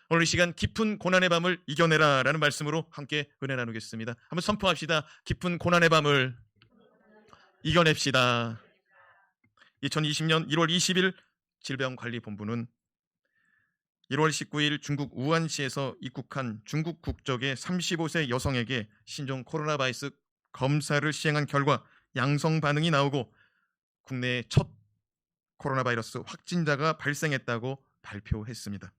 오늘 이 시간 깊은 고난의 밤을 이겨내라 라는 말씀으로 함께 은혜 나누겠습니다. 한번 선포합시다. 깊은 고난의 밤을 이겨냅시다. 2020년 1월 20일 질병관리본부는 1월 19일 중국 우한시에서 입국한 중국 국적의 35세 여성에게 신종 코로나 바이러스 검사를 시행한 결과 양성 반응이 나오고 국내에 첫 코로나 바이러스 확진자가 발생했다고 발표했습니다.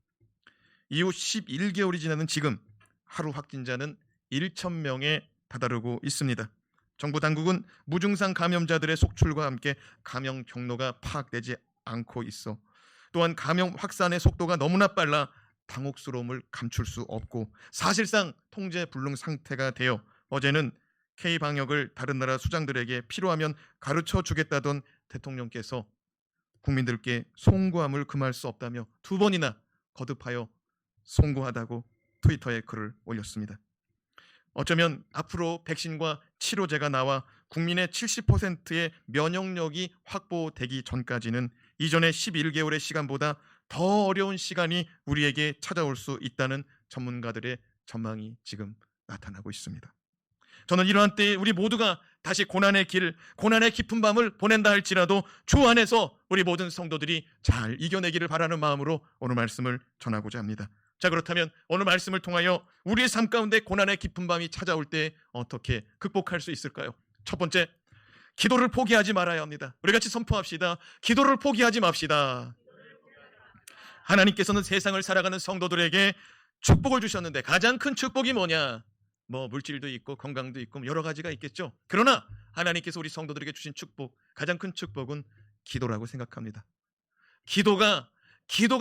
이후 11개월이 지나는 지금 하루 확진자는 1,000명에 다다르고 있습니다. 정부 당국은 무증상 감염자들의 속출과 함께 감염 경로가 파악되지 않고 있어 또한 감염 확산의 속도가 너무나 빨라 당혹스러움을 감출 수 없고 사실상 통제 불능 상태가 되어 어제는 K방역을 다른 나라 수장들에게 필요하면 가르쳐 주겠다던 대통령께서 국민들께 송구함을 금할 수 없다며 2번이나 거듭하여 송구하다고 트위터에 글을 올렸습니다. 어쩌면 앞으로 백신과 치료제가 나와 국민의 70%의 면역력이 확보되기 전까지는 이전의 11개월의 시간보다 더 어려운 시간이 우리에게 찾아올 수 있다는 전문가들의 전망이 지금 나타나고 있습니다. 저는 이러한 때에 우리 모두가 다시 고난의 길, 고난의 깊은 밤을 보낸다 할지라도 주 안에서 우리 모든 성도들이 잘 이겨내기를 바라는 마음으로 오늘 말씀을 전하고자 합니다. 자, 그렇다면 오늘 말씀을 통하여 우리의 삶 가운데 고난의 깊은 밤이 찾아올 때 어떻게 극복할 수 있을까요? 첫 번째, 기도를 포기하지 말아야 합니다. 우리 같이 선포합시다. 기도를 포기하지 맙시다. 하나님께서는 세상을 살아가는 성도들에게 축복을 주셨는데 가장 큰 축복이 뭐냐? 물질도 있고 건강도 있고 여러 가지가 있겠죠. 그러나 하나님께서 우리 성도들에게 주신 축복, 가장 큰 축복은 기도라고 생각합니다. 기도가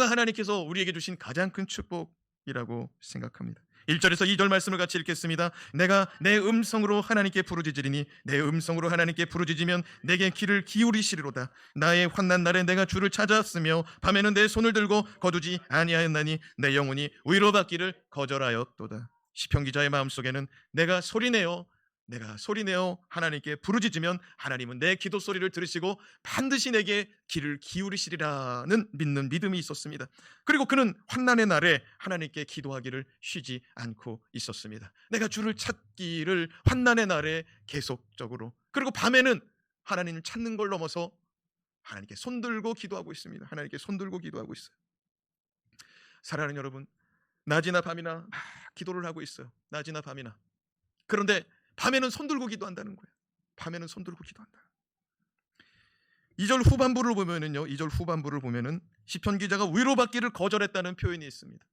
하나님께서 우리에게 주신 가장 큰 축복이라고 생각합니다. 1절에서 2절 말씀을 같이 읽겠습니다. 내가 내 음성으로 하나님께 부르짖으리니 내 음성으로 하나님께 부르짖으면 내게 귀를 기울이시리로다. 나의 환난 날에 내가 주를 찾았으며 밤에는 내 손을 들고 거두지 아니하였나니 내 영혼이 위로받기를 거절하였도다. 시편 기자의 마음속에는 내가 소리내어 하나님께 부르짖으면 하나님은 내 기도 소리를 들으시고 반드시 내게 귀를 기울이시리라는 믿는 믿음이 있었습니다. 그리고 그는 환난의 날에 하나님께 기도하기를 쉬지 않고 있었습니다. 내가 주를 찾기를 환난의 날에 계속적으로, 그리고 밤에는 하나님을 찾는 걸 넘어서 하나님께 손들고 기도하고 있습니다. 하나님께 손들고 기도하고 있어요. 사랑하는 여러분, 낮이나 밤이나 막 기도를 하고 있어요. 낮이나 밤이나. 그런데 밤에는 손들고 기도한다는 거예요. 밤에는 손들고 기도한다. 2절 후반부를 보면은 시편 기자가 위로받기를 거절했다는 표현이 있습니다.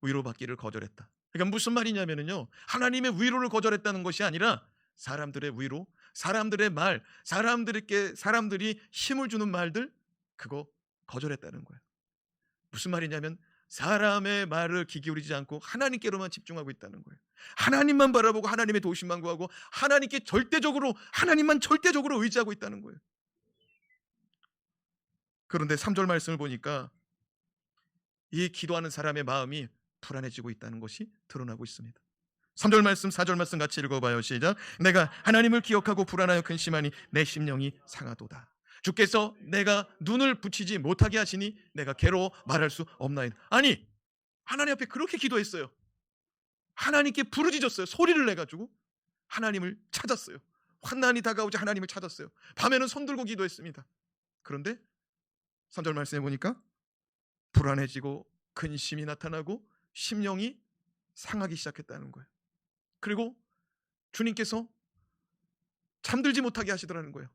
위로받기를 거절했다. 그러니까 무슨 말이냐면요, 하나님의 위로를 거절했다는 것이 아니라 사람들의 위로, 사람들의 말, 사람들이 힘을 주는 말들, 그거 거절했다는 거예요. 무슨 말이냐면 사람의 말을 귀 기울이지 않고 하나님께로만 집중하고 있다는 거예요. 하나님만 바라보고 하나님의 도우심만 구하고 하나님만 절대적으로 의지하고 있다는 거예요. 그런데 3절 말씀을 보니까 이 기도하는 사람의 마음이 불안해지고 있다는 것이 드러나고 있습니다. 3절 말씀, 4절 말씀 같이 읽어봐요. 시작. 내가 하나님을 기억하고 불안하여 근심하니 내 심령이 상하도다. 주께서 내가 눈을 붙이지 못하게 하시니 내가 괴로워 말할 수 없나이다. 아니, 하나님 앞에 그렇게 기도했어요. 하나님께 부르짖었어요. 소리를 내가지고 하나님을 찾았어요. 환난이 다가오자 하나님을 찾았어요. 밤에는 손들고 기도했습니다. 그런데 3절 말씀해 보니까 불안해지고 근심이 나타나고 심령이 상하기 시작했다는 거예요. 그리고 주님께서 잠들지 못하게 하시더라는 거예요.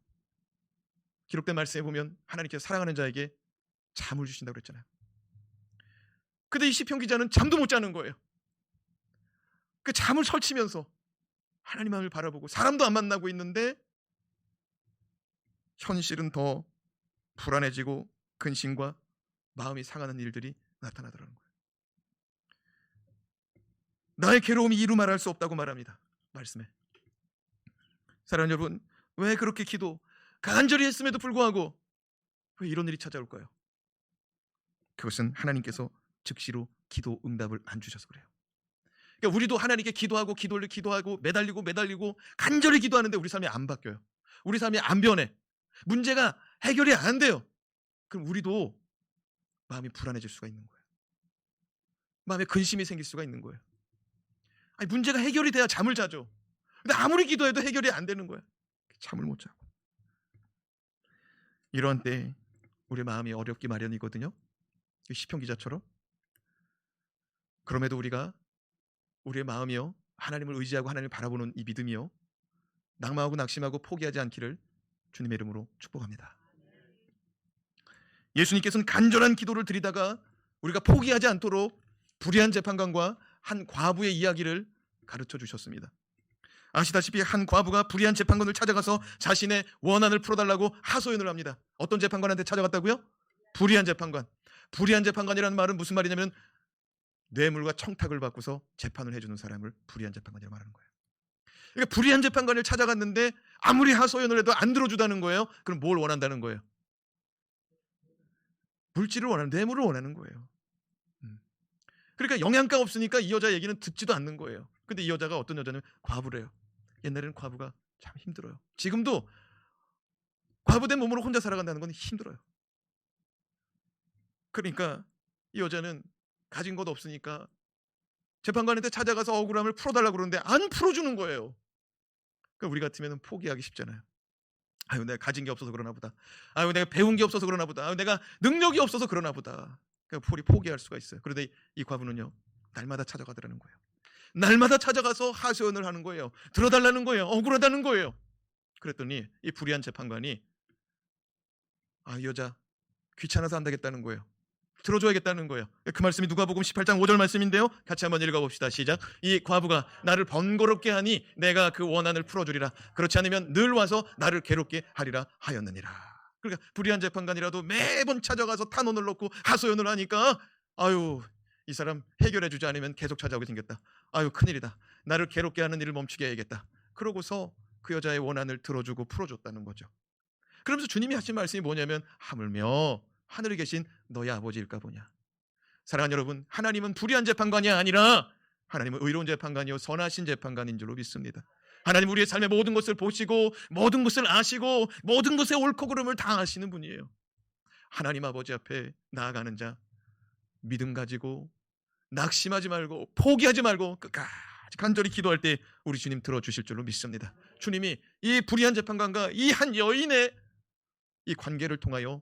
기록된 말씀에 보면 하나님께서 사랑하는 자에게 잠을 주신다고 그랬잖아요. 근데 이 시편 기자는 잠도 못 자는 거예요. 그 잠을 설치면서 하나님만을 바라보고 사람도 안 만나고 있는데 현실은 더 불안해지고 근심과 마음이 상하는 일들이 나타나더라는 거예요. 나의 괴로움이 이루 말할 수 없다고 말합니다. 말씀에. 사랑하는 여러분, 왜 그렇게 간절히 했음에도 불구하고 왜 이런 일이 찾아올까요? 그것은 하나님께서 즉시로 기도 응답을 안 주셔서 그래요. 그러니까 우리도 하나님께 기도하고 매달리고 간절히 기도하는데 우리 삶이 안 바뀌어요. 우리 삶이 안 변해. 문제가 해결이 안 돼요. 그럼 우리도 마음이 불안해질 수가 있는 거예요. 마음에 근심이 생길 수가 있는 거예요. 아니, 문제가 해결이 돼야 잠을 자죠. 근데 아무리 기도해도 해결이 안 되는 거예요. 잠을 못 자고. 이런 때 우리 마음이 어렵기 마련이거든요. 시편 기자처럼. 그럼에도 우리의 마음이요, 하나님을 의지하고 하나님을 바라보는 이 믿음이요, 낙망하고 낙심하고 포기하지 않기를 주님의 이름으로 축복합니다. 예수님께서는 간절한 기도를 드리다가 우리가 포기하지 않도록 불의한 재판관과 한 과부의 이야기를 가르쳐 주셨습니다. 아시다시피 한 과부가 불의한 재판관을 찾아가서 자신의 원한을 풀어달라고 하소연을 합니다. 어떤 재판관한테 찾아갔다고요? 불의한 재판관. 불의한 재판관이라는 말은 무슨 말이냐면 뇌물과 청탁을 받고서 재판을 해주는 사람을 불의한 재판관이라고 말하는 거예요. 그러니까 불의한 재판관을 찾아갔는데 아무리 하소연을 해도 안 들어주다는 거예요. 그럼 뭘 원한다는 거예요? 물질을 원하는, 뇌물을 원하는 거예요. 그러니까 영양가 없으니까 이 여자 얘기는 듣지도 않는 거예요. 근데 이 여자가 어떤 여자냐면 과부래요. 옛날에는 과부가 참 힘들어요. 지금도 과부된 몸으로 혼자 살아간다는 건 힘들어요. 그러니까 이 여자는 가진 것 없으니까 재판관한테 찾아가서 억울함을 풀어달라고 그러는데 안 풀어주는 거예요. 그러니까 우리 같으면 포기하기 쉽잖아요. 아유, 내가 가진 게 없어서 그러나 보다. 아유, 내가 배운 게 없어서 그러나 보다. 아유, 내가 능력이 없어서 그러나 보다. 그러니까 포기할 수가 있어요. 그런데 이 과부는요, 날마다 찾아가더라는 거예요. 날마다 찾아가서 하소연을 하는 거예요. 들어달라는 거예요. 억울하다는 거예요. 그랬더니 이 불의한 재판관이 이 여자 귀찮아서 안 되겠다는 거예요. 들어줘야겠다는 거예요. 그 말씀이 누가복음 18장 5절 말씀인데요. 같이 한번 읽어봅시다. 시작. 이 과부가 나를 번거롭게 하니 내가 그 원한을 풀어주리라. 그렇지 않으면 늘 와서 나를 괴롭게 하리라 하였느니라. 그러니까 불의한 재판관이라도 매번 찾아가서 탄원을 넣고 하소연을 하니까 아유, 이 사람 해결해주지 않으면 계속 찾아오게 생겼다. 아유, 큰일이다. 나를 괴롭게 하는 일을 멈추게 해야겠다. 그러고서 그 여자의 원한을 들어주고 풀어줬다는 거죠. 그러면서 주님이 하신 말씀이 뭐냐면 하물며 하늘에 계신 너희 아버지일까 보냐. 사랑하는 여러분, 하나님은 불의한 재판관이 아니라 하나님은 의로운 재판관이요 선하신 재판관인 줄로 믿습니다. 하나님 우리의 삶의 모든 것을 보시고 모든 것을 아시고 모든 것의 옳고 그름을 다 아시는 분이에요. 하나님 아버지 앞에 나아가는 자, 믿음 가지고 낙심하지 말고 포기하지 말고 끝까지 간절히 기도할 때 우리 주님 들어주실 줄로 믿습니다. 주님이 이 불의한 재판관과 이 한 여인의 이 관계를 통하여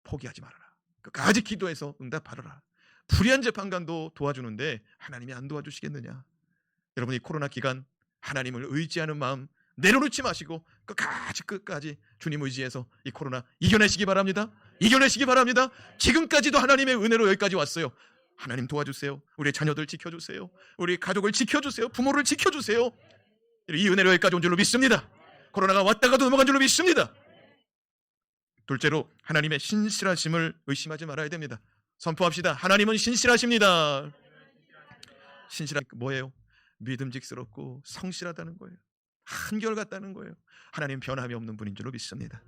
포기하지 말아라. 끝까지 기도해서 응답하라. 불의한 재판관도 도와주는데 하나님이 안 도와주시겠느냐. 여러분, 이 코로나 기간 하나님을 의지하는 마음 내려놓지 마시고 끝까지 주님 의지해서 이 코로나 이겨내시기 바랍니다. 이겨내시기 바랍니다. 지금까지도 하나님의 은혜로 여기까지 왔어요. 하나님 도와주세요. 우리 자녀들 지켜주세요. 우리 가족을 지켜주세요. 부모를 지켜주세요. 이 은혜로 여기까지 온 줄로 믿습니다. 코로나가 왔다가도 넘어간 줄로 믿습니다. 둘째로 하나님의 신실하심을 의심하지 말아야 됩니다. 선포합시다. 하나님은 신실하십니다. 신실한 뭐예요? 믿음직스럽고 성실하다는 거예요. 한결같다는 거예요. 하나님 변함이 없는 분인 줄로 믿습니다.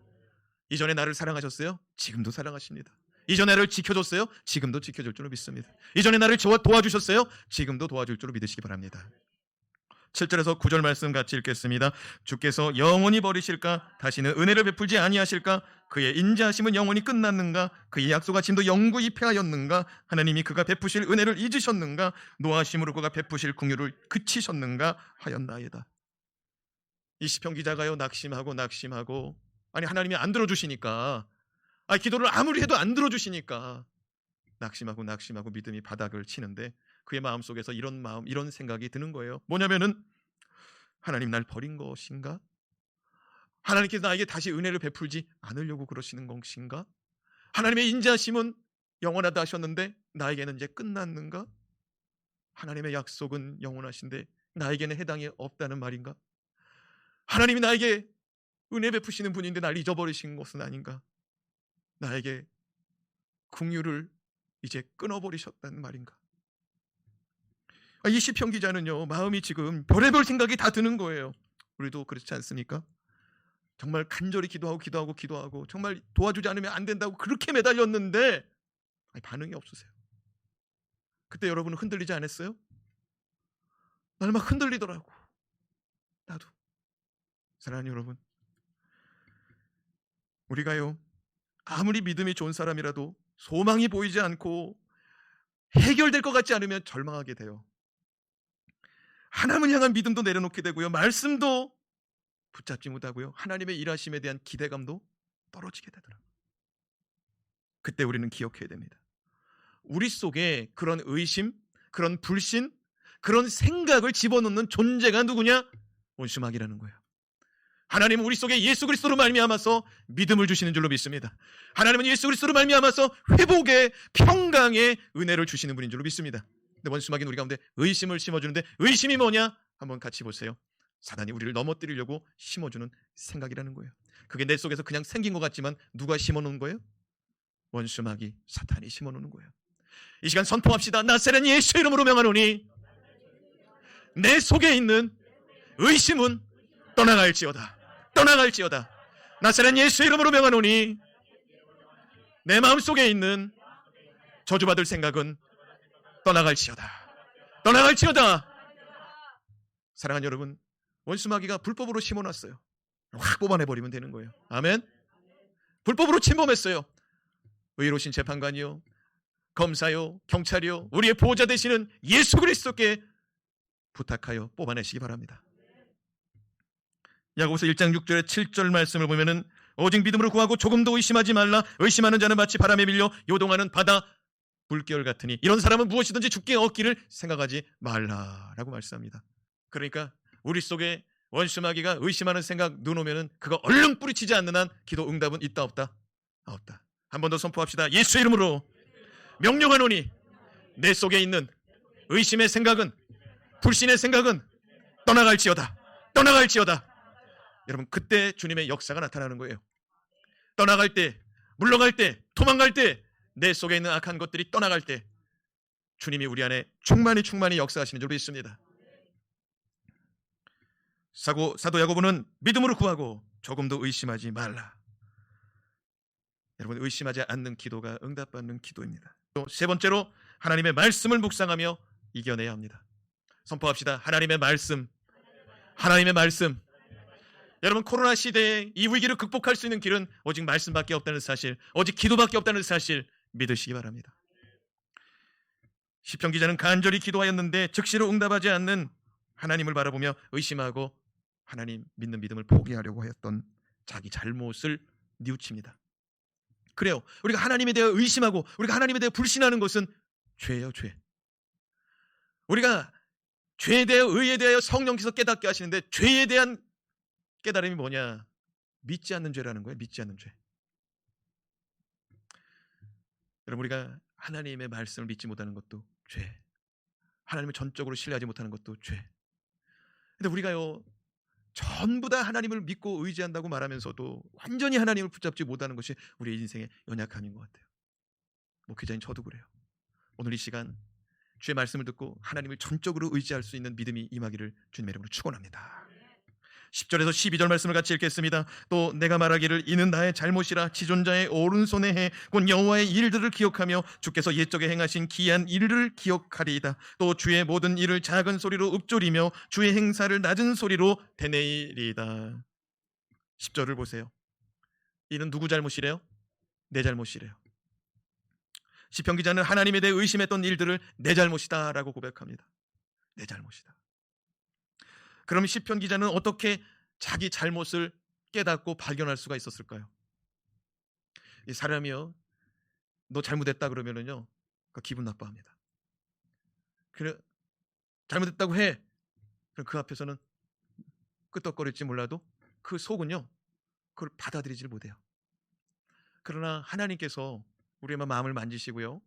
이전에 나를 사랑하셨어요? 지금도 사랑하십니다. 이전에 나를 지켜줬어요? 지금도 지켜줄 줄로 믿습니다. 이전에 나를 도와주셨어요? 지금도 도와줄 줄로 믿으시기 바랍니다. 7절에서 9절 말씀 같이 읽겠습니다. 주께서 영원히 버리실까? 다시는 은혜를 베풀지 아니하실까? 그의 인자하심은 영원히 끝났는가? 그의 약속하심도 영구히 패하였는가? 하나님이 그가 베푸실 은혜를 잊으셨는가? 노하심으로 그가 베푸실 긍휼을 그치셨는가? 하였나이다. 이 시편 기자가요, 낙심하고 아니, 하나님이 안 들어주시니까, 기도를 아무리 해도 안 들어주시니까 낙심하고 믿음이 바닥을 치는데 그의 마음속에서 이런 마음, 이런 생각이 드는 거예요. 뭐냐면은 하나님 날 버린 것인가? 하나님께서 나에게 다시 은혜를 베풀지 않으려고 그러시는 것인가? 하나님의 인자심은 영원하다 하셨는데 나에게는 이제 끝났는가? 하나님의 약속은 영원하신데 나에게는 해당이 없다는 말인가? 하나님이 나에게 은혜 베푸시는 분인데 날 잊어버리신 것은 아닌가? 나에게 긍휼을 이제 끊어버리셨다는 말인가? 이 시편 기자는요, 마음이 지금 별의별 생각이 다 드는 거예요. 우리도 그렇지 않습니까? 정말 간절히 기도하고 정말 도와주지 않으면 안 된다고 그렇게 매달렸는데 반응이 없으세요. 그때 여러분은 흔들리지 않았어요? 날 막 흔들리더라고. 나도. 사랑하는 여러분, 우리가요, 아무리 믿음이 좋은 사람이라도 소망이 보이지 않고 해결될 것 같지 않으면 절망하게 돼요. 하나님을 향한 믿음도 내려놓게 되고요. 말씀도 붙잡지 못하고요. 하나님의 일하심에 대한 기대감도 떨어지게 되더라고요. 그때 우리는 기억해야 됩니다. 우리 속에 그런 의심, 그런 불신, 그런 생각을 집어넣는 존재가 누구냐? 원수마귀라는 거예요. 하나님은 우리 속에 예수 그리스도로 말미암아서 믿음을 주시는 줄로 믿습니다. 하나님은 예수 그리스도로 말미암아서 회복의 평강의 은혜를 주시는 분인 줄로 믿습니다. 근데 원수마귀는 우리 가운데 의심을 심어주는데, 의심이 뭐냐? 한번 같이 보세요. 사단이 우리를 넘어뜨리려고 심어주는 생각이라는 거예요. 그게 내 속에서 그냥 생긴 것 같지만 누가 심어놓은 거예요? 원수마귀 사탄이 심어놓는 거예요. 이 시간 선포합시다. 나사렛 예수 이름으로 명하노니 내 속에 있는 의심은 떠나갈지어다. 떠나갈지어다. 나사렛 예수 이름으로 명하노니 내 마음속에 있는 저주받을 생각은 떠나갈지어다. 떠나갈지어다. 사랑하는 여러분, 원수마귀가 불법으로 심어놨어요. 확 뽑아내버리면 되는 거예요. 아멘. 불법으로 침범했어요. 의로우신 재판관이요, 검사요, 경찰이요, 우리의 보호자 되시는 예수 그리스도께 부탁하여 뽑아내시기 바랍니다. 야고보서 1장 6절에 7절 말씀을 보면은 오직 믿음으로 구하고 조금도 의심하지 말라. 의심하는 자는 마치 바람에 밀려 요동하는 바다 물결 같으니 이런 사람은 무엇이든지 죽게 얻기를 생각하지 말라라고 말씀합니다. 그러니까 우리 속에 원수마귀가 의심하는 생각 넣어놓으면은 그거 얼른 뿌리치지 않는 한 기도 응답은 있다 없다? 없다. 한 번 더 선포합시다. 예수 이름으로 명령하노니 내 속에 있는 의심의 생각은, 불신의 생각은 떠나갈지어다. 떠나갈지어다. 여러분, 그때 주님의 역사가 나타나는 거예요. 떠나갈 때, 물러갈 때, 도망갈 때, 내 속에 있는 악한 것들이 떠나갈 때 주님이 우리 안에 충만히 역사하시는 줄 믿습니다. 사도 야고보는 믿음으로 구하고 조금도 의심하지 말라. 여러분, 의심하지 않는 기도가 응답받는 기도입니다. 또 세 번째로 하나님의 말씀을 묵상하며 이겨내야 합니다. 선포합시다. 하나님의 말씀. 하나님의 말씀. 여러분, 코로나 시대에 이 위기를 극복할 수 있는 길은 오직 말씀밖에 없다는 사실, 오직 기도밖에 없다는 사실 믿으시기 바랍니다. 시편 기자는 간절히 기도하였는데 즉시로 응답하지 않는 하나님을 바라보며 의심하고 하나님 믿는 믿음을 포기하려고 하였던 자기 잘못을 뉘우칩니다. 그래요. 우리가 하나님에 대해 의심하고 우리가 하나님에 대해 불신하는 것은 죄예요, 죄. 우리가 죄에 대해, 의에 대하여 성령께서 깨닫게 하시는데 죄에 대한 깨달음이 뭐냐? 믿지 않는 죄라는 거예요. 믿지 않는 죄. 여러분, 우리가 하나님의 말씀을 믿지 못하는 것도 죄. 하나님을 전적으로 신뢰하지 못하는 것도 죄. 근데 우리가요, 전부 다 하나님을 믿고 의지한다고 말하면서도 완전히 하나님을 붙잡지 못하는 것이 우리의 인생의 연약함인 것 같아요. 목회자인 저도 그래요. 오늘 이 시간 주의 말씀을 듣고 하나님을 전적으로 의지할 수 있는 믿음이 임하기를 주님의 이름으로 축원합니다. 10절에서 12절 말씀을 같이 읽겠습니다. 또 내가 말하기를 이는 나의 잘못이라 지존자의 오른손에 해 곧 여호와의 일들을 기억하며 주께서 옛적에 행하신 기이한 일을 기억하리이다. 또 주의 모든 일을 작은 소리로 읊조리며 주의 행사를 낮은 소리로 되뇌이리이다. 10절을 보세요. 이는 누구 잘못이래요? 내 잘못이래요. 시편 기자는 하나님에 대해 의심했던 일들을 내 잘못이다 라고 고백합니다. 내 잘못이다. 그럼 시편 기자는 어떻게 자기 잘못을 깨닫고 발견할 수가 있었을까요? 이 사람이요, 너 잘못했다 그러면은요, 기분 나빠합니다. 그래, 잘못했다고 해. 그럼 그 앞에서는 끄떡거릴지 몰라도 그 속은요, 그걸 받아들이질 못해요. 그러나 하나님께서 우리의 마음을 만지시고요,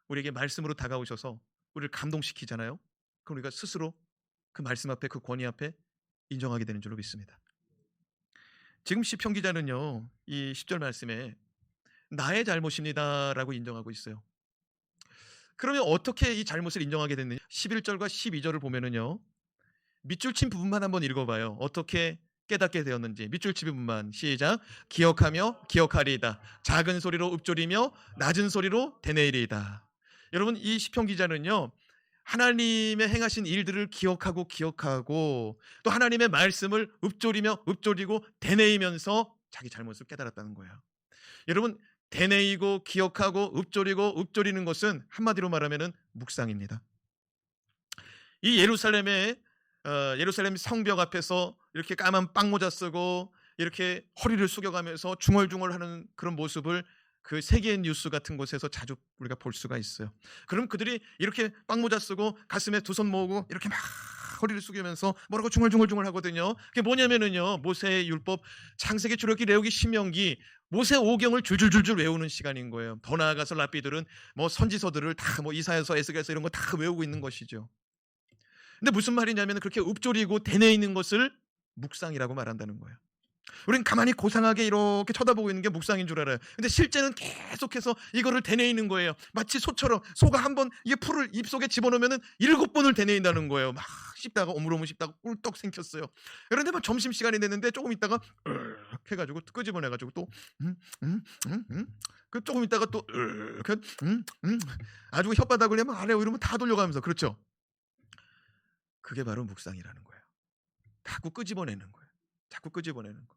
우리에게 말씀으로 다가오셔서 우리를 감동시키잖아요. 그럼 우리가 스스로 그 말씀 앞에, 그 권위 앞에 인정하게 되는 줄로 믿습니다. 지금 시편 기자는요, 이 10절 말씀에 나의 잘못입니다 라고 인정하고 있어요. 그러면 어떻게 이 잘못을 인정하게 됐느냐? 11절과 12절을 보면은요, 밑줄 친 부분만 한번 읽어봐요. 어떻게 깨닫게 되었는지. 밑줄 친 부분만 시작. 기억하며 기억하리이다. 작은 소리로 읊조리며 낮은 소리로 되뇌이리이다. 여러분, 이 시편 기자는요, 하나님의 행하신 일들을 기억하고 또 하나님의 말씀을 읊조리고 되뇌이면서 자기 잘못을 깨달았다는 거예요. 여러분, 되뇌이고 기억하고 읊조리는 것은 한마디로 말하면 묵상입니다. 이 예루살렘 성벽 앞에서 이렇게 까만 빵모자 쓰고 이렇게 허리를 숙여가면서 중얼중얼하는 그런 모습을 그 세계 뉴스 같은 곳에서 자주 우리가 볼 수가 있어요. 그럼 그들이 이렇게 빵모자 쓰고 가슴에 두 손 모으고 이렇게 막 허리를 숙이면서 뭐라고 중얼중얼 하거든요. 그게 뭐냐면은요, 모세의 율법, 창세기, 출애굽기, 레위기, 신명기, 모세 오경을 줄줄줄줄 외우는 시간인 거예요. 더 나아가서 랍비들은 뭐 선지서들을 다 뭐 이사야서, 에스겔서 이런 거 다 외우고 있는 것이죠. 근데 무슨 말이냐면 그렇게 읊조리고 되뇌이는 것을 묵상이라고 말한다는 거예요. 우리는 가만히 고상하게 이렇게 쳐다보고 있는 게 묵상인 줄 알아요. 근데 실제는 계속해서 이거를 되뇌이는 거예요. 마치 소처럼, 소가 한번 이게 풀을 입속에 집어넣으면 7번을 되뇌인다는 거예요. 막 씹다가 오물오물 씹다가 꿀떡 생겼어요. 그런데 막 점심시간이 됐는데 조금 있다가 해가지고 끄집어내가지고 또 그 조금 있다가 또 아주 혓바닥을 내면 아래 이러면 다 돌려가면서, 그렇죠? 그게 바로 묵상이라는 거예요. 자꾸 끄집어내는 거예요. 자꾸 끄집어내는 거.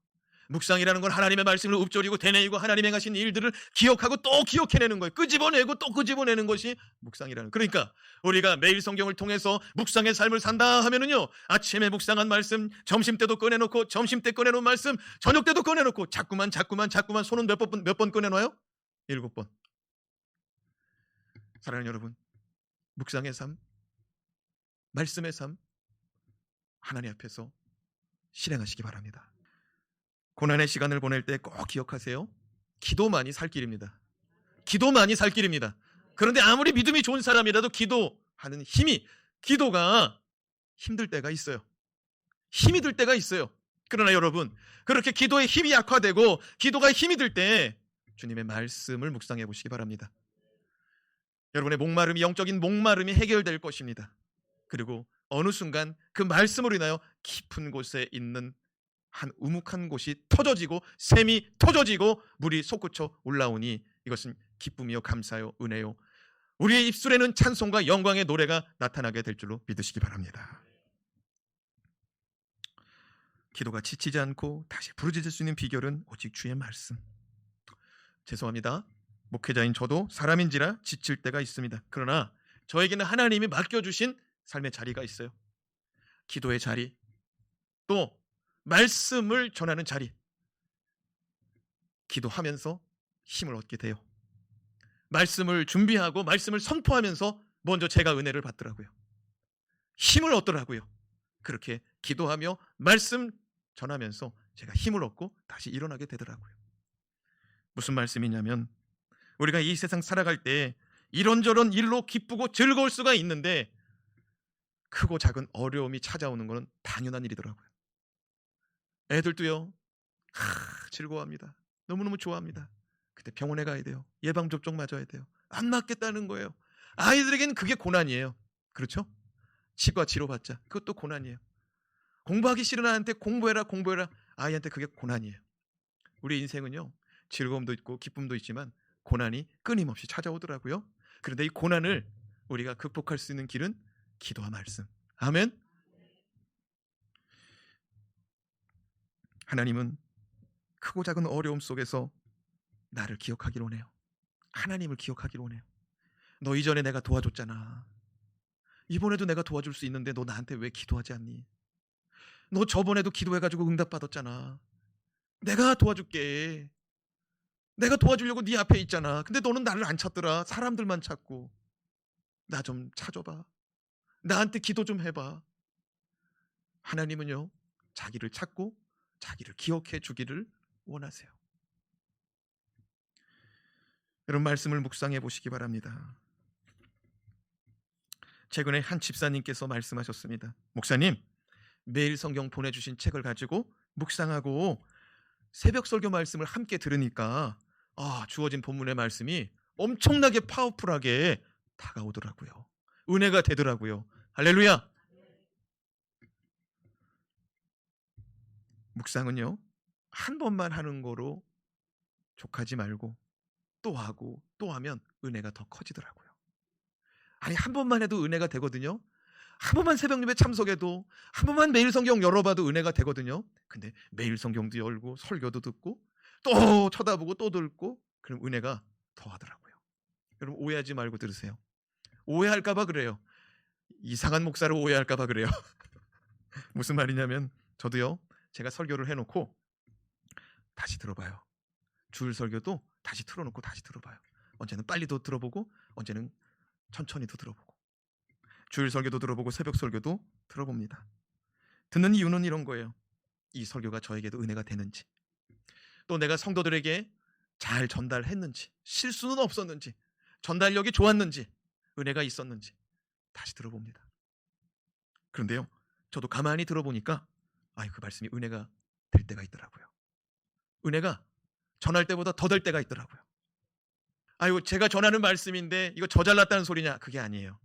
묵상이라는 건 하나님의 말씀을 읊조리고 되뇌이고 하나님이 행하신 일들을 기억하고 또 기억해내는 거예요. 끄집어내고 또 끄집어내는 것이 묵상이라는 거예요. 그러니까 우리가 매일 성경을 통해서 묵상의 삶을 산다 하면은요, 아침에 묵상한 말씀, 점심 때도 꺼내놓고, 점심 때 꺼내놓은 말씀, 저녁 때도 꺼내놓고, 자꾸만 손은 몇 번 꺼내놔요? 7번. 사랑하는 여러분, 묵상의 삶, 말씀의 삶, 하나님 앞에서 실행하시기 바랍니다. 고난의 시간을 보낼 때 꼭 기억하세요. 기도만이 살 길입니다. 기도만이 살 길입니다. 그런데 아무리 믿음이 좋은 사람이라도 기도하는 기도가 힘들 때가 있어요. 힘이 들 때가 있어요. 그러나 여러분, 그렇게 기도의 힘이 약화되고 기도가 힘이 들 때 주님의 말씀을 묵상해 보시기 바랍니다. 여러분의 목마름이, 영적인 목마름이 해결될 것입니다. 그리고 어느 순간 그 말씀으로 인하여 깊은 곳에 있는 한 우묵한 곳이 터져지고 샘이 터져지고 물이 솟구쳐 올라오니 이것은 기쁨이요 감사요 은혜요, 우리의 입술에는 찬송과 영광의 노래가 나타나게 될 줄로 믿으시기 바랍니다. 기도가 지치지 않고 다시 부르짖을 수 있는 비결은 오직 주의 말씀. 죄송합니다. 목회자인 저도 사람인지라 지칠 때가 있습니다. 그러나 저에게는 하나님이 맡겨주신 삶의 자리가 있어요. 기도의 자리, 또 말씀을 전하는 자리. 기도하면서 힘을 얻게 돼요. 말씀을 준비하고 말씀을 선포하면서 먼저 제가 은혜를 받더라고요. 힘을 얻더라고요. 그렇게 기도하며 말씀 전하면서 제가 힘을 얻고 다시 일어나게 되더라고요. 무슨 말씀이냐면, 우리가 이 세상 살아갈 때 이런저런 일로 기쁘고 즐거울 수가 있는데 크고 작은 어려움이 찾아오는 것은 당연한 일이더라고요. 애들도요, 즐거워합니다. 너무너무 좋아합니다. 그때 병원에 가야 돼요. 예방접종 맞아야 돼요. 안 맞겠다는 거예요. 아이들에게는 그게 고난이에요. 그렇죠? 치과 치료받자, 그것도 고난이에요. 공부하기 싫은 아이한테 공부해라 아이한테 그게 고난이에요. 우리 인생은요, 즐거움도 있고 기쁨도 있지만 고난이 끊임없이 찾아오더라고요. 그런데 이 고난을 우리가 극복할 수 있는 길은 기도와 말씀. 아멘. 하나님은 크고 작은 어려움 속에서 나를 기억하기를 원해요. 하나님을 기억하기를 원해요. 너 이전에 내가 도와줬잖아. 이번에도 내가 도와줄 수 있는데 너 나한테 왜 기도하지 않니? 너 저번에도 기도해가지고 응답받았잖아. 내가 도와줄게. 내가 도와주려고 네 앞에 있잖아. 근데 너는 나를 안 찾더라. 사람들만 찾고. 나 좀 찾아봐. 나한테 기도 좀 해봐. 하나님은요, 자기를 찾고 자기를 기억해 주기를 원하세요. 여러분, 말씀을 묵상해 보시기 바랍니다. 최근에 한 집사님께서 말씀하셨습니다. 목사님, 매일 성경 보내주신 책을 가지고 묵상하고 새벽 설교 말씀을 함께 들으니까 주어진 본문의 말씀이 엄청나게 파워풀하게 다가오더라고요. 은혜가 되더라고요. 할렐루야. 묵상은요, 한 번만 하는 거로 족하지 말고 또 하고 또 하면 은혜가 더 커지더라고요. 아니, 한 번만 해도 은혜가 되거든요. 한 번만 새벽 예배 참석해도, 한 번만 매일 성경 열어봐도 은혜가 되거든요. 근데 매일 성경도 열고 설교도 듣고 또 쳐다보고 또 듣고, 그럼 은혜가 더하더라고요. 여러분 오해하지 말고 들으세요. 오해할까 봐 그래요. 이상한 목사를 오해할까 봐 그래요. 무슨 말이냐면 저도요, 제가 설교를 해놓고 다시 들어봐요. 주일 설교도 다시 틀어놓고 다시 들어봐요. 언제는 빨리도 들어보고 언제는 천천히도 들어보고, 주일 설교도 들어보고 새벽 설교도 들어봅니다. 듣는 이유는 이런 거예요. 이 설교가 저에게도 은혜가 되는지, 또 내가 성도들에게 잘 전달했는지, 실수는 없었는지, 전달력이 좋았는지, 은혜가 있었는지 다시 들어봅니다. 그런데요, 저도 가만히 들어보니까 그 말씀이 은혜가 될 때가 있더라고요. 은혜가 전할 때보다 더 될 때가 있더라고요. 제가 전하는 말씀인데 이거 저 잘났다는 소리냐? 그게 아니에요.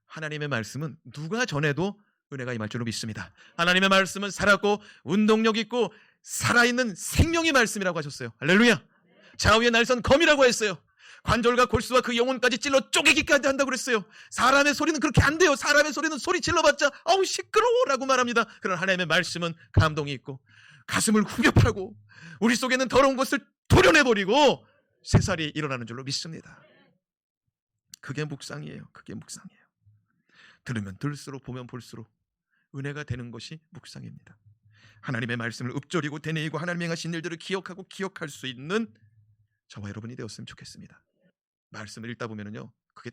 하나님의 말씀은 누가 전해도 은혜가 임할 줄로 믿습니다. 하나님의 말씀은 살았고 운동력 있고 살아있는 생명의 말씀이라고 하셨어요. 할렐루야. 좌우의 날선 검이라고 했어요. 관절과 골수와 그 영혼까지 찔러 쪼개기까지 한다고 그랬어요. 사람의 소리는 그렇게 안 돼요. 사람의 소리는 소리 질러봤자 시끄러워라고 말합니다. 그런 하나님의 말씀은 감동이 있고 가슴을 후벼파고 우리 속에는 더러운 것을 도려내버리고 새살이 일어나는 줄로 믿습니다. 그게 묵상이에요. 그게 묵상이에요. 들으면 들을수록, 보면 볼수록 은혜가 되는 것이 묵상입니다. 하나님의 말씀을 읊조리고 되뇌이고 하나님의 행하신 일들을 기억하고 기억할 수 있는 저와 여러분이 되었으면 좋겠습니다. 말씀을 읽다 보면은요, 그게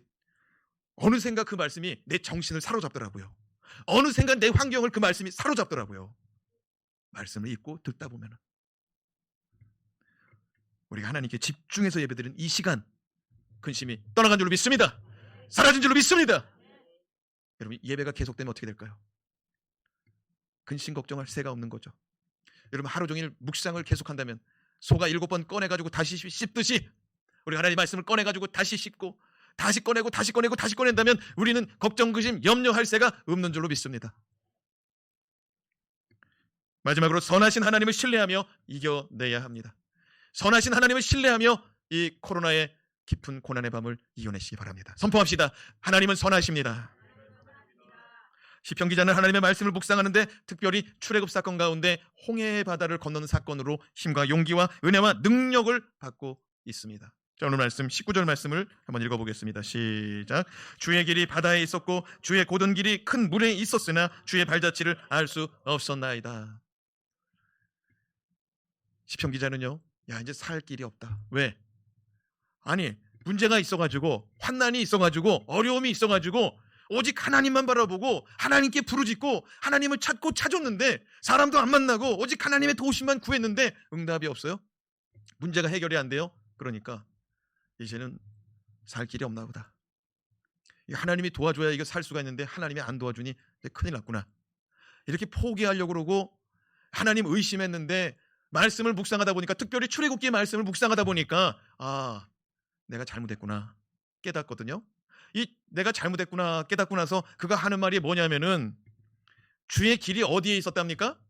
어느샌가 그 말씀이 내 정신을 사로잡더라고요. 어느샌가 내 환경을 그 말씀이 사로잡더라고요. 말씀을 읽고 듣다 보면은 우리가 하나님께 집중해서 예배드리는 이 시간, 근심이 떠나간 줄로 믿습니다. 사라진 줄로 믿습니다. 여러분, 예배가 계속되면 어떻게 될까요? 근심 걱정할 새가 없는 거죠. 여러분, 하루 종일 묵상을 계속한다면 소가 7번 꺼내가지고 다시 씹듯이 우리 하나님의 말씀을 꺼내가지고 다시 씹고 다시 꺼내고 다시 꺼내고 다시 꺼낸다면 우리는 걱정, 근심, 염려할 새가 없는 줄로 믿습니다. 마지막으로 선하신 하나님을 신뢰하며 이겨내야 합니다. 선하신 하나님을 신뢰하며 이 코로나의 깊은 고난의 밤을 이겨내시기 바랍니다. 선포합시다. 하나님은 선하십니다. 시편 기자는 하나님의 말씀을 묵상하는데 특별히 출애굽 사건 가운데 홍해의 바다를 건너는 사건으로 힘과 용기와 은혜와 능력을 받고 있습니다. 자, 오늘 말씀 19절 말씀을 한번 읽어보겠습니다. 시작. 주의 길이 바다에 있었고 주의 곧은 길이 큰 물에 있었으나 주의 발자취를 알 수 없었나이다. 시편 기자는요, 이제 살 길이 없다. 왜? 문제가 있어가지고, 환난이 있어가지고, 어려움이 있어가지고 오직 하나님만 바라보고 하나님께 부르짖고 하나님을 찾고 찾았는데 사람도 안 만나고 오직 하나님의 도우심만 구했는데 응답이 없어요. 문제가 해결이 안 돼요. 그러니까 이제는 살 길이 없나 보다. 하나님이 도와줘야 이거 살 수가 있는데 하나님이 안 도와주니 큰일 났구나. 이렇게 포기하려고 그러고 하나님 의심했는데 말씀을 묵상하다 보니까, 특별히 출애굽기의 말씀을 묵상하다 보니까 내가 잘못했구나 깨닫거든요. 이 내가 잘못했구나 깨닫고 나서 그가 하는 말이 뭐냐면은 주의 길이 어디에 있었답니까?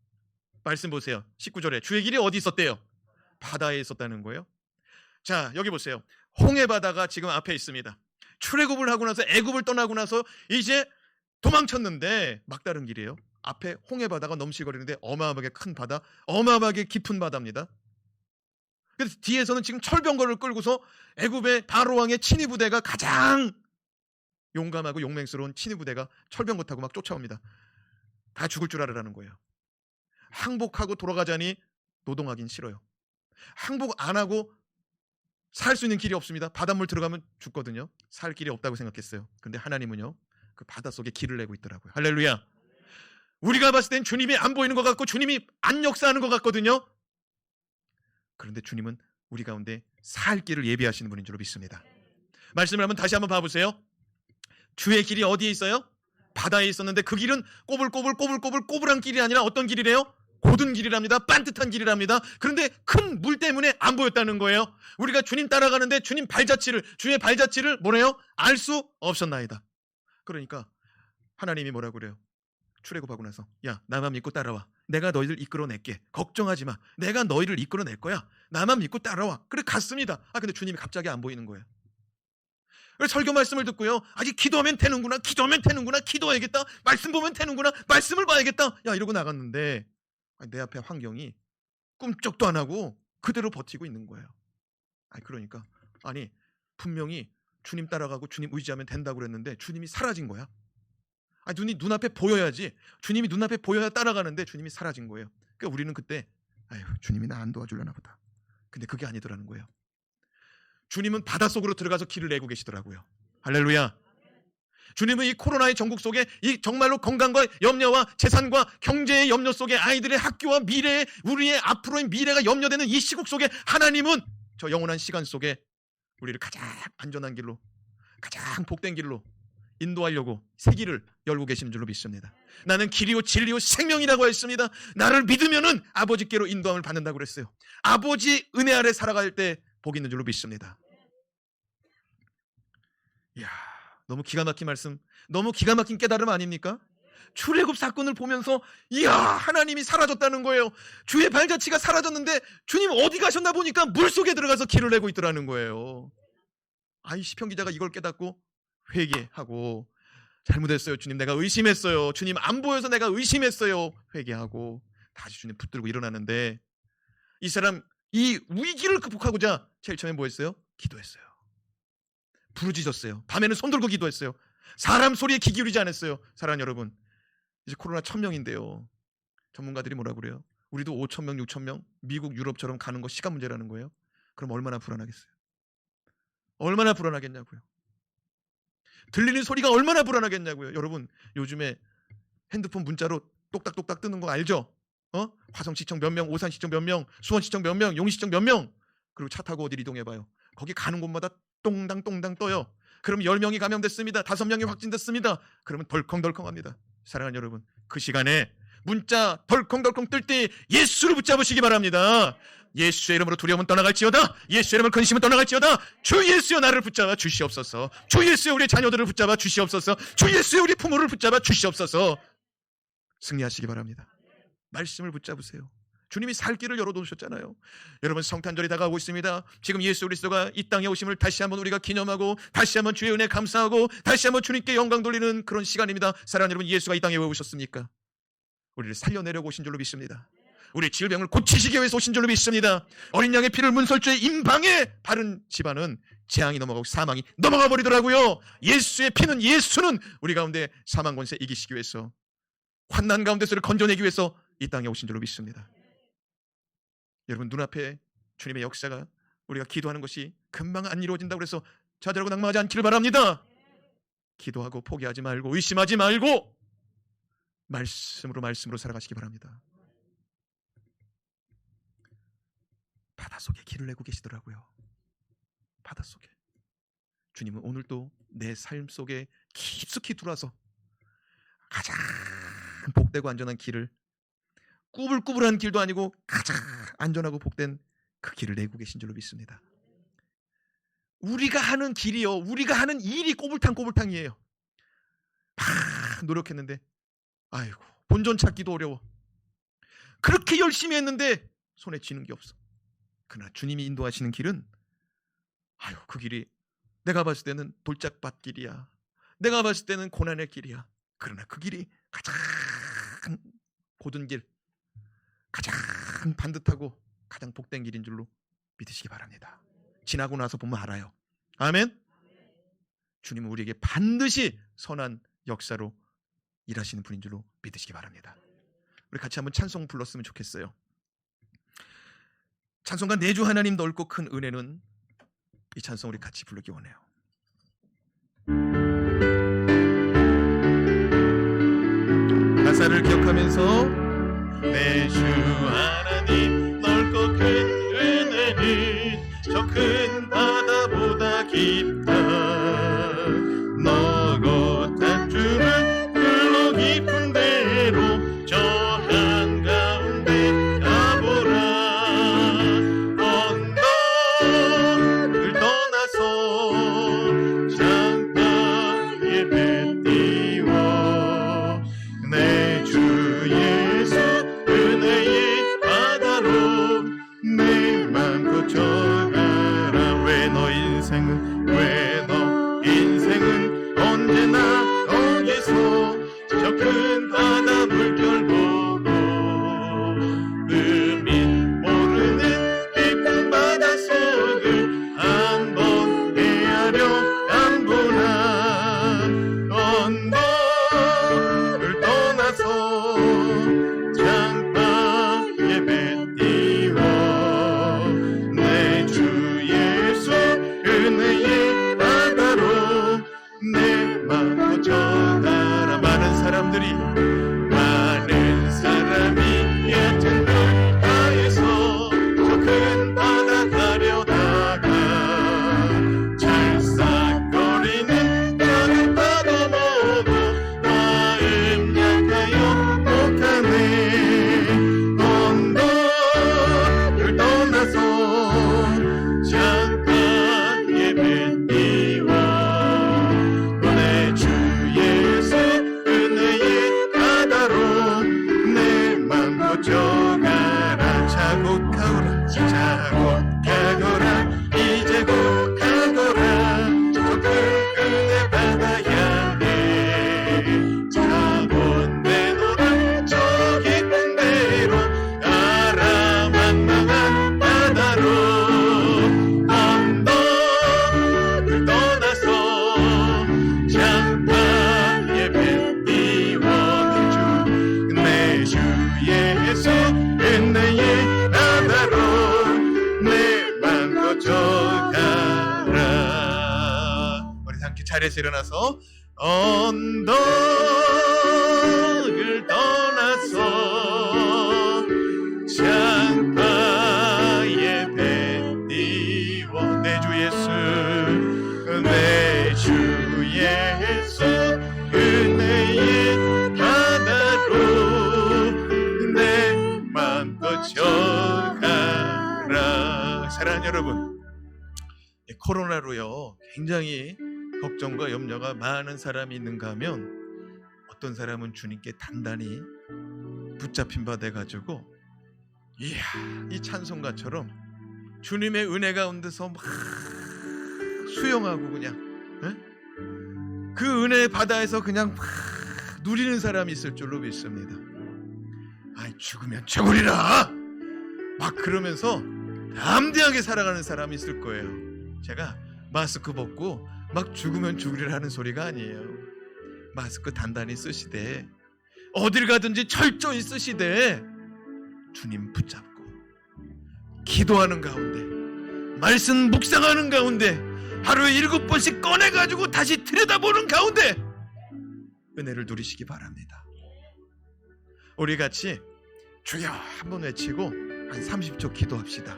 말씀 보세요. 19절에 주의 길이 어디 있었대요? 바다에 있었다는 거예요. 자, 여기 보세요. 홍해 바다가 지금 앞에 있습니다. 출애굽을 하고 나서 애굽을 떠나고 나서 이제 도망쳤는데 막다른 길이에요. 앞에 홍해 바다가 넘실거리는데 어마어마하게 큰 바다, 어마어마하게 깊은 바다입니다. 그래서 뒤에서는 지금 철병거를 끌고서 애굽의 바로왕의 친위 부대가, 가장 용감하고 용맹스러운 친위 부대가 철병거 타고 막 쫓아옵니다. 다 죽을 줄 알으라는 거예요. 항복하고 돌아가자니 노동하긴 싫어요. 항복 안 하고 살 수 있는 길이 없습니다. 바닷물 들어가면 죽거든요. 살 길이 없다고 생각했어요. 근데 하나님은요, 그 바닷속에 길을 내고 있더라고요. 할렐루야. 우리가 봤을 땐 주님이 안 보이는 것 같고 주님이 안 역사하는 것 같거든요. 그런데 주님은 우리 가운데 살 길을 예비하시는 분인 줄로 믿습니다. 말씀을 한번 다시 한번 봐보세요. 주의 길이 어디에 있어요? 바다에 있었는데 그 길은 꼬불꼬불한 길이 아니라 어떤 길이래요? 곧은 길이랍니다. 반듯한 길이랍니다. 그런데 큰 물 때문에 안 보였다는 거예요. 우리가 주님 따라가는데 주님 주의 발자취를 뭐래요? 알 수 없었나이다. 그러니까 하나님이 뭐라고 그래요? 출애굽하고 나서 나만 믿고 따라와. 내가 너희들 이끌어낼게. 걱정하지 마. 내가 너희를 이끌어낼 거야. 나만 믿고 따라와. 그래 갔습니다. 근데 주님이 갑자기 안 보이는 거예요. 설교 말씀을 듣고요, 기도하면 되는구나, 기도해야겠다, 말씀 보면 되는구나, 말씀을 봐야겠다, 이러고 나갔는데 내 앞에 환경이 꿈쩍도 안 하고 그대로 버티고 있는 거예요. 그러니까 분명히 주님 따라가고 주님 의지하면 된다고 그랬는데 주님이 사라진 거야. 눈앞에 보여야지. 주님이 눈앞에 보여야 따라가는데 주님이 사라진 거예요. 그러니까 우리는 그때 주님이 나 안 도와주려나 보다. 근데 그게 아니더라는 거예요. 주님은 바닷속으로 들어가서 길을 내고 계시더라고요. 할렐루야. 주님은 이 코로나의 전국 속에 이 정말로 건강과 염려와 재산과 경제의 염려 속에 아이들의 학교와 미래, 우리의 앞으로의 미래가 염려되는 이 시국 속에 하나님은 저 영원한 시간 속에 우리를 가장 안전한 길로, 가장 복된 길로 인도하려고 새 길을 열고 계시는 줄로 믿습니다. 나는 길이요 진리요 생명이라고 했습니다. 나를 믿으면은 아버지께로 인도함을 받는다고 그랬어요. 아버지 은혜 아래 살아갈 때 복이 있는 줄로 믿습니다. 이야, 너무 기가 막힌 말씀, 너무 기가 막힌 깨달음 아닙니까? 출애굽 사건을 보면서 이야, 하나님이 사라졌다는 거예요. 주의 발자취가 사라졌는데 주님 어디 가셨나 보니까 물속에 들어가서 길을 내고 있더라는 거예요. 시편 기자가 이걸 깨닫고 회개하고, 잘못했어요 주님, 내가 의심했어요. 주님 안 보여서 내가 의심했어요. 회개하고 다시 주님 붙들고 일어나는데, 이 사람 이 위기를 극복하고자 제일 처음에 뭐 했어요? 기도했어요. 부르짖었어요. 밤에는 손들고 기도했어요. 사람 소리에 귀 기울이지 않았어요. 사랑하는 여러분, 이제 코로나 1000명인데요 전문가들이 뭐라 그래요? 우리도 5000명 6000명 미국 유럽처럼 가는 거 시간 문제라는 거예요. 그럼 얼마나 불안하겠어요? 얼마나 불안하겠냐고요. 들리는 소리가 얼마나 불안하겠냐고요. 여러분, 요즘에 핸드폰 문자로 똑딱똑딱 뜨는 거 알죠? 화성시청 몇 명, 오산시청 몇 명, 수원시청 몇 명, 용시청 몇 명. 그리고 차 타고 어디 이동해봐요. 거기 가는 곳마다 똥당똥당 떠요. 그럼 10명이 감염됐습니다. 5명이 확진됐습니다. 그러면 덜컹덜컹합니다. 사랑하는 여러분, 그 시간에 문자 덜컹덜컹 뜰 때 예수를 붙잡으시기 바랍니다. 예수의 이름으로 두려움은 떠나갈지어다. 예수의 이름으로 근심은 떠나갈지어다. 주 예수여 나를 붙잡아 주시옵소서. 주 예수여 우리 자녀들을 붙잡아 주시옵소서. 주 예수여 우리 부모를 붙잡아 주시옵소서. 승리하시기 바랍니다. 말씀을 붙잡으세요. 주님이 살 길을 열어놓으셨잖아요. 여러분, 성탄절이 다가오고 있습니다. 지금 예수 그리스도가 이 땅에 오심을 다시 한번 우리가 기념하고, 다시 한번 주의 은혜 감사하고, 다시 한번 주님께 영광 돌리는 그런 시간입니다. 사랑하는 여러분, 예수가 이 땅에 왜 오셨습니까? 우리를 살려내려고 오신 줄로 믿습니다. 우리의 질병을 고치시기 위해서 오신 줄로 믿습니다. 어린 양의 피를 문설주의 임방에 바른 집안은 재앙이 넘어가고 사망이 넘어가 버리더라고요. 예수의 피는, 예수는 우리 가운데 사망 권세 이기시기 위해서, 환난 가운데서를 건져내기 위해서 이 땅에 오신 줄로 믿습니다. 여러분, 눈앞에 주님의 역사가, 우리가 기도하는 것이 금방 안 이루어진다고 해서 좌절하고 낭망하지 않기를 바랍니다. 기도하고 포기하지 말고 의심하지 말고 말씀으로 살아가시기 바랍니다. 바닷속에 길을 내고 계시더라고요. 바닷속에. 주님은 오늘도 내 삶 속에 깊숙이 들어와서 가장 복되고 안전한 길을, 꾸불꾸불한 길도 아니고 가장 안전하고 복된 그 길을 내고 계신 줄로 믿습니다. 우리가 하는 길이요, 우리가 하는 일이 꼬불탕꼬불탕이에요. 막 노력했는데 본전 찾기도 어려워. 그렇게 열심히 했는데 손에 쥐는 게 없어. 그러나 주님이 인도하시는 길은 그 길이 내가 봤을 때는 돌짝밭 길이야. 내가 봤을 때는 고난의 길이야. 그러나 그 길이 가장 고든 길, 가장 반듯하고 가장 복된 길인 줄로 믿으시기 바랍니다. 지나고 나서 보면 알아요. 아멘. 주님은 우리에게 반드시 선한 역사로 일하시는 분인 줄로 믿으시기 바랍니다. 우리 같이 한번 찬송 불렀으면 좋겠어요. 찬송가 내주 하나님 넓고 큰 은혜는, 이 찬송 우리 같이 부르기 원해요. 가사를 기억하면서 내주 하나님 넓고 큰 은혜는 저 큰 바다보다 깊다. 너곳한 주는 흘러 깊은 대로 저 한가운데 가보라. 언덕을 떠나서 장가에 배 띄워 내 주 예수 은혜의 바다로 내 맘 고쳐가라. 거쳐가라. 많은 사람이 얕은 물가에서 저 큰 바다 가려다가 찰싹거리는 작은 파도 보고 마음 약하여 못하네. 언덕을 떠나서 잠깐 예배 띄워 내 주 예수 은혜의 바다로 내 맘 고쳐가라. 자곧 가거라. 자곧 가거라. 이제 곧 가거라. 저 큰 은혜 바다 향해 자곧 내놓으라. 저 깊은 데로 가라. 망망한 바다로 언덕을 떠나서 잠깐 예배 띄워 내 주 예수 은혜의 바다로 내 맘 고쳐가라. 우리 함께 자리에서 일어나서 언덕을 떠나서 잠깐 예배 띄워 내 주 예수 은혜의 바다로 내 맘 고쳐가라. 사랑하는 여러분, 코로나로요 굉장히 걱정과 염려가 많은 사람이 있는가 하면 어떤 사람은 주님께 단단히 붙잡힌 바 돼가지고 이야 이 찬송가처럼 주님의 은혜 가운데서 막 수영하고 그냥 그 은혜의 바다에서 그냥 막 누리는 사람이 있을 줄로 믿습니다. 아이 죽으면 죽으리라 막 그러면서 담대하게 살아가는 사람이 있을 거예요. 제가 마스크 벗고 막 죽으면 죽으리라 하는 소리가 아니에요. 마스크 단단히 쓰시되 어딜 가든지 철저히 쓰시되 주님 붙잡고 기도하는 가운데 말씀 묵상하는 가운데 하루에 7번씩 꺼내가지고 다시 들여다보는 가운데 은혜를 누리시기 바랍니다. 우리 같이 주여 한번 외치고 한 30초 기도합시다.